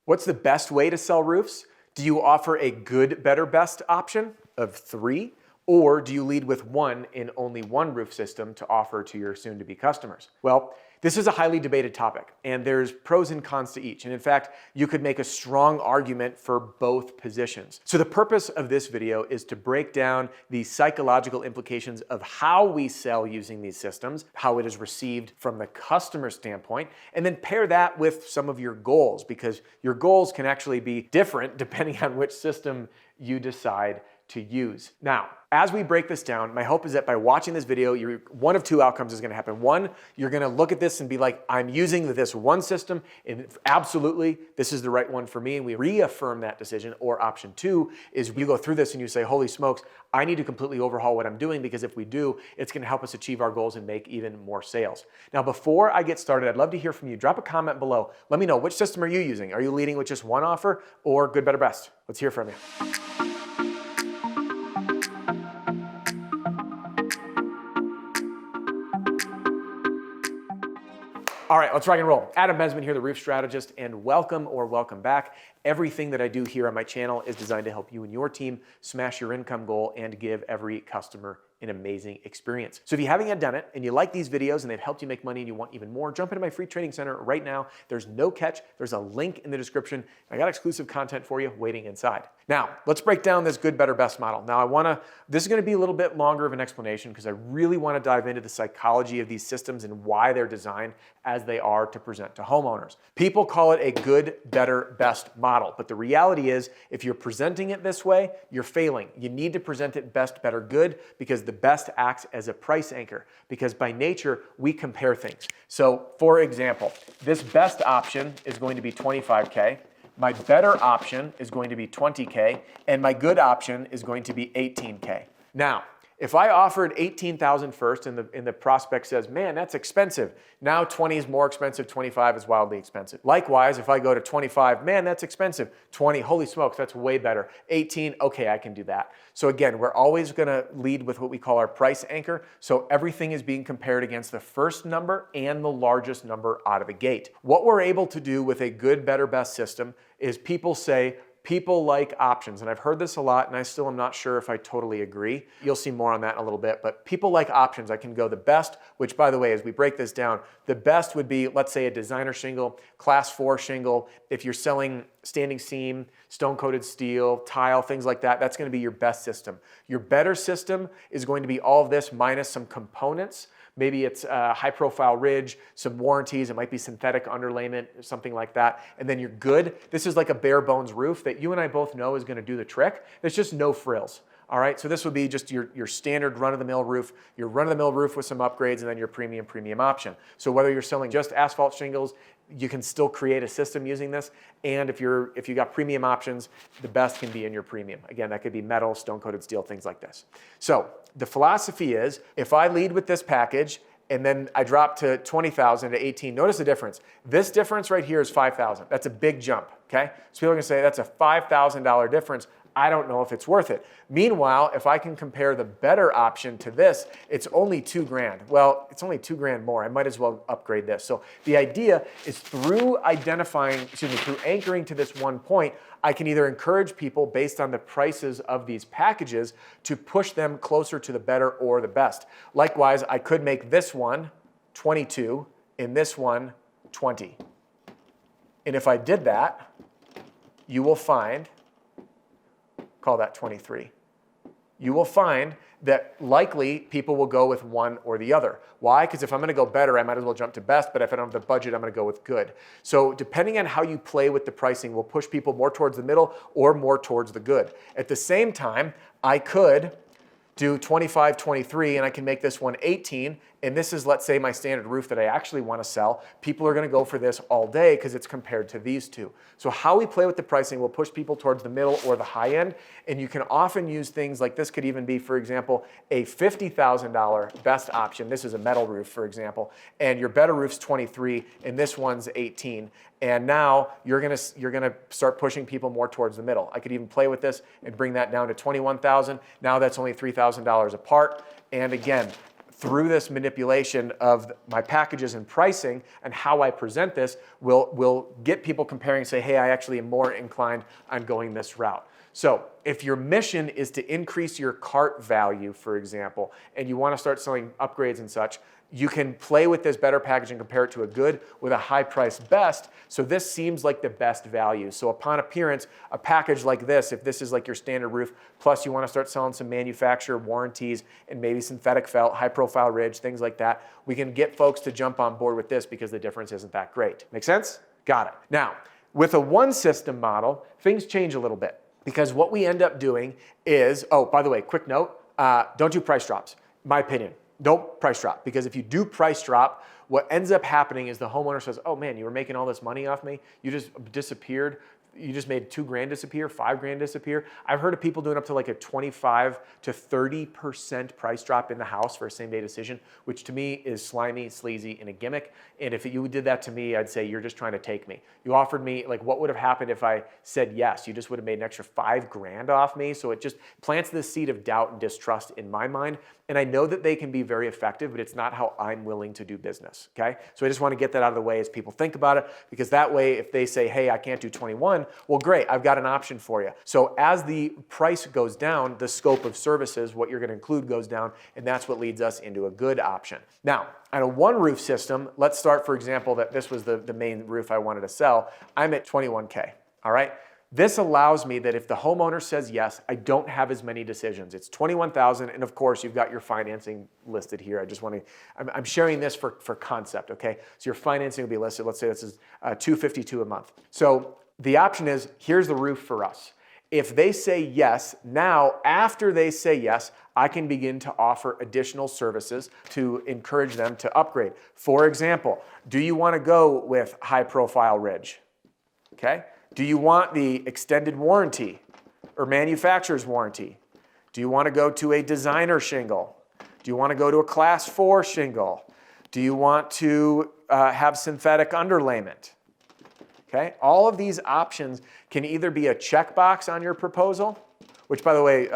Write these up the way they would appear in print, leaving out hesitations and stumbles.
What's the best way to sell roofs? Do you offer a good, better, best option of 3? Or do you lead with one in only one roof system to offer to your soon-to-be customers? Well, this is a highly debated topic, and there's pros and cons to each. And in fact, you could make a strong argument for both positions. So the purpose of this video is to break down the psychological implications of how we sell using these systems, how it is received from the customer standpoint, and then pair that with some of your goals, because your goals can actually be different depending on which system you decide to use. Now, as we break this down, my hope is that by watching this video, one of two outcomes is going to happen. One, you're going to look at this and be like, I'm using this one system, and absolutely, this is the right one for me, and we reaffirm that decision. Or option 2 is you go through this and you say, holy smokes, I need to completely overhaul what I'm doing, because if we do, it's going to help us achieve our goals and make even more sales. Now, before I get started, I'd love to hear from you. Drop a comment below. Let me know, which system are you using? Are you leading with just one offer or good, better, best? Let's hear from you. All right, let's rock and roll. Adam Bensman here, the Roof Strategist, and welcome or welcome back. Everything that I do here on my channel is designed to help you and your team smash your income goal and give every customer an amazing experience. So if you haven't yet done it and you like these videos and they've helped you make money and you want even more, jump into my free training center right now. There's no catch. There's a link in the description. I got exclusive content for you waiting inside. Now, let's break down this good, better, best model. Now, this is going to be a little bit longer of an explanation because I really want to dive into the psychology of these systems and why they're designed as they are to present to homeowners. People call it a good, better, best model, but the reality is if you're presenting it this way, you're failing. You need to present it best, better, good, because the best acts as a price anchor, because by nature, we compare things. So for example, this best option is going to be 25K. My better option is going to be 20K, and my good option is going to be 18K. Now, if I offered 18,000 first and the prospect says, man, that's expensive. Now 20 is more expensive, 25 is wildly expensive. Likewise, if I go to 25, man, that's expensive. 20, holy smokes, that's way better. 18, okay, I can do that. So again, we're always gonna lead with what we call our price anchor. So everything is being compared against the first number and the largest number out of the gate. What we're able to do with a good, better, best system is people say, people like options, and I've heard this a lot, and I still am not sure if I totally agree. You'll see more on that in a little bit, but people like options. I can go the best, which by the way, as we break this down, the best would be, let's say, a designer shingle, class 4 shingle. If you're selling standing seam, stone-coated steel, tile, things like that, that's gonna be your best system. Your better system is going to be all of this minus some components. Maybe it's a high profile ridge, some warranties, it might be synthetic underlayment, something like that. And then you're good. This is like a bare bones roof that you and I both know is gonna do the trick. There's just no frills. All right, so this would be just your standard run-of-the-mill roof, your run-of-the-mill roof with some upgrades, and then your premium option. So whether you're selling just asphalt shingles, you can still create a system using this. And if you got premium options, the best can be in your premium. Again, that could be metal, stone-coated steel, things like this. So the philosophy is, if I lead with this package and then I drop to 20,000 to 18, notice the difference. This difference right here is 5,000. That's a big jump, okay? So people are gonna say that's a $5,000 difference. I don't know if it's worth it. Meanwhile, if I can compare the better option to this, it's only 2 grand. Well, it's only 2 grand more. I might as well upgrade this. So the idea is through anchoring to this one point, I can either encourage people based on the prices of these packages to push them closer to the better or the best. Likewise, I could make this one 22 and this one 20. And if I did that, you will find, call that 23. You will find that likely people will go with one or the other. Why? Because if I'm gonna go better, I might as well jump to best, but if I don't have the budget, I'm gonna go with good. So depending on how you play with the pricing will push people more towards the middle or more towards the good. At the same time, I could do 25, 23, and I can make this one 18, and this is, let's say, my standard roof that I actually want to sell. People are going to go for this all day because it's compared to these two. So how we play with the pricing will push people towards the middle or the high end, and you can often use things like this could even be, for example, a $50,000 best option. This is a metal roof, for example, and your better roof's 23, and this one's 18. And now you're gonna start pushing people more towards the middle. I could even play with this and bring that down to 21,000. Now that's only $3,000 apart. And again, through this manipulation of my packages and pricing and how I present this will get people comparing and say, hey, I actually am more inclined on going this route. So if your mission is to increase your cart value, for example, and you want to start selling upgrades and such, you can play with this better package and compare it to a good with a high price best. So this seems like the best value. So upon appearance, a package like this, if this is like your standard roof, plus you want to start selling some manufacturer warranties and maybe synthetic felt, high profile ridge, things like that, we can get folks to jump on board with this because the difference isn't that great. Make sense? Got it. Now, with a one system model, things change a little bit because what we end up doing is, oh, by the way, quick note, don't do price drops, my opinion. Don't price drop, because if you do price drop, what ends up happening is the homeowner says, oh man, you were making all this money off me, you just disappeared, you just made $2,000 disappear, $5,000 disappear. I've heard of people doing up to like a 25 to 30% price drop in the house for a same day decision, which to me is slimy, sleazy, and a gimmick. And if you did that to me, I'd say you're just trying to take me. You offered me, like, what would have happened if I said yes? You just would have made an extra $5,000 off me. So it just plants this seed of doubt and distrust in my mind. And I know that they can be very effective, but it's not how I'm willing to do business, okay? So I just want to get that out of the way as people think about it, because that way, if they say, hey, I can't do 21, well, great, I've got an option for you. So as the price goes down, the scope of services, what you're going to include, goes down, and that's what leads us into a good option. Now, on a one roof system, let's start, for example, that this was the main roof I wanted to sell. I'm at 21K, all right? This allows me that if the homeowner says yes, I don't have as many decisions. It's $21,000, and of course, you've got your financing listed here. I just want to, I'm sharing this for concept, okay? So your financing will be listed. Let's say this is $252 a month. So the option is, here's the roof for us. If they say yes, now after they say yes, I can begin to offer additional services to encourage them to upgrade. For example, do you want to go with high profile ridge? Okay. Do you want the extended warranty or manufacturer's warranty? Do you want to go to a designer shingle? Do you want to go to a class 4 shingle? Do you want to have synthetic underlayment? Okay, all of these options can either be a checkbox on your proposal, which, by the way,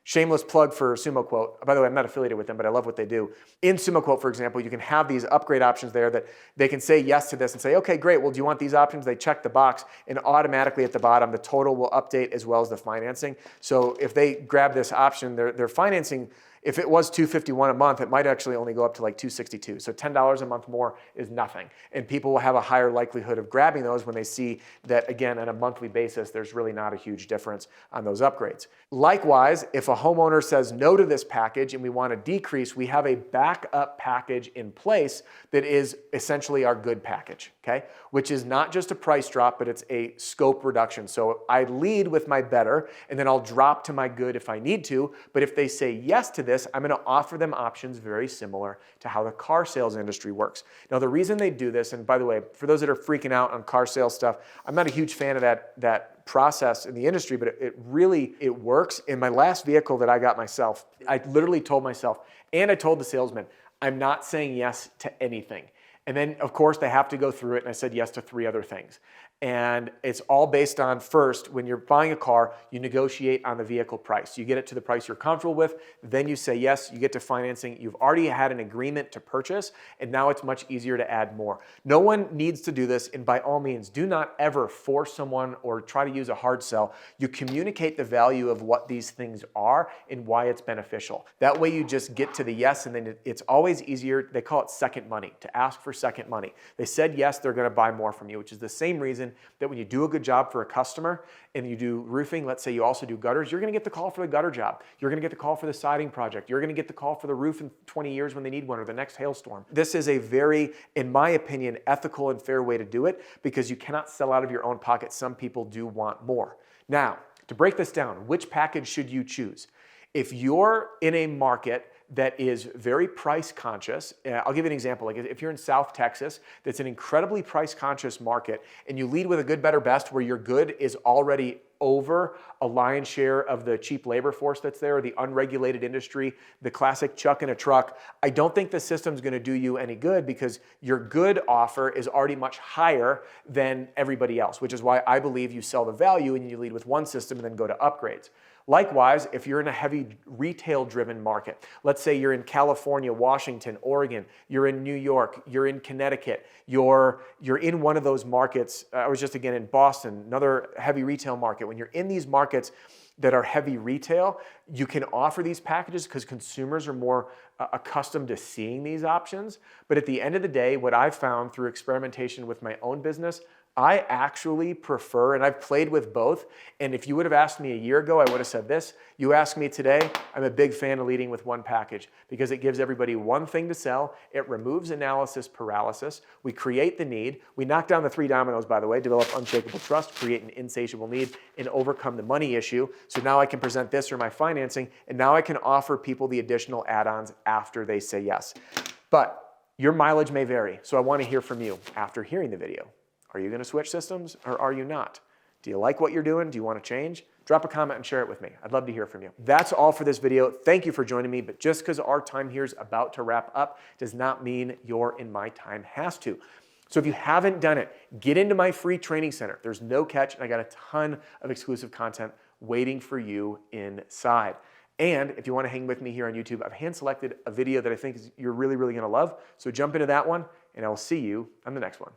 shameless plug for Sumo Quote. By the way, I'm not affiliated with them, but I love what they do. In Sumo Quote, for example, you can have these upgrade options there that they can say yes to this and say, okay, great, well, do you want these options? They check the box, and automatically at the bottom, the total will update as well as the financing. So if they grab this option, their financing, if it was $251 a month, it might actually only go up to like $262. So $10 a month more is nothing. And people will have a higher likelihood of grabbing those when they see that, again, on a monthly basis, there's really not a huge difference on those upgrades. Likewise, if a homeowner says no to this package and we want to decrease, we have a backup package in place that is essentially our good package, okay? Which is not just a price drop, but it's a scope reduction. So I lead with my better, and then I'll drop to my good if I need to. But if they say yes to this, I'm going to offer them options very similar to how the car sales industry works. Now, the reason they do this, and by the way, for those that are freaking out on car sales stuff, I'm not a huge fan of that process in the industry, but it really works. In my last vehicle that I got myself, I literally told myself, and I told the salesman, I'm not saying yes to anything. And then, of course, they have to go through it, and I said yes to 3 other things. And it's all based on, first, when you're buying a car, you negotiate on the vehicle price. You get it to the price you're comfortable with, then you say yes, you get to financing. You've already had an agreement to purchase, and now it's much easier to add more. No one needs to do this, and by all means, do not ever force someone or try to use a hard sell. You communicate the value of what these things are and why it's beneficial. That way you just get to the yes, and then it's always easier. They call it second money, to ask for second money. They said yes, they're going to buy more from you, which is the same reason that when you do a good job for a customer and you do roofing, let's say you also do gutters, you're going to get the call for the gutter job. You're going to get the call for the siding project. You're going to get the call for the roof in 20 years when they need one, or the next hailstorm. This is a very, in my opinion, ethical and fair way to do it, because you cannot sell out of your own pocket. Some people do want more. Now, to break this down, which package should you choose? If you're in a market that is very price conscious, I'll give you an example. Like if you're in South Texas, that's an incredibly price conscious market, and you lead with a good, better, best, where your good is already over a lion's share of the cheap labor force that's there, the unregulated industry, the classic chuck in a truck, I don't think the system's going to do you any good because your good offer is already much higher than everybody else, which is why I believe you sell the value and you lead with one system and then go to upgrades. Likewise, if you're in a heavy retail-driven market, let's say you're in California, Washington, Oregon, you're in New York, you're in Connecticut, you're in one of those markets. I was just again in Boston, another heavy retail market. When you're in these markets that are heavy retail, you can offer these packages because consumers are more accustomed to seeing these options. But at the end of the day, what I've found through experimentation with my own business, I actually prefer, and I've played with both, and if you would have asked me a year ago, I would have said this. You ask me today, I'm a big fan of leading with one package because it gives everybody one thing to sell. It removes analysis paralysis. We create the need. We knock down the 3 dominoes, by the way, develop unshakable trust, create an insatiable need, and overcome the money issue. So now I can present this or my financing, and now I can offer people the additional add-ons after they say yes. But your mileage may vary, so I want to hear from you after hearing the video. Are you going to switch systems or are you not? Do you like what you're doing? Do you want to change? Drop a comment and share it with me. I'd love to hear from you. That's all for this video. Thank you for joining me, but just because our time here is about to wrap up does not mean your and my time has to. So if you haven't done it, get into my free training center. There's no catch, and I got a ton of exclusive content waiting for you inside. And if you want to hang with me here on YouTube, I've hand-selected a video that I think you're really, really going to love. So jump into that one, and I will see you on the next one.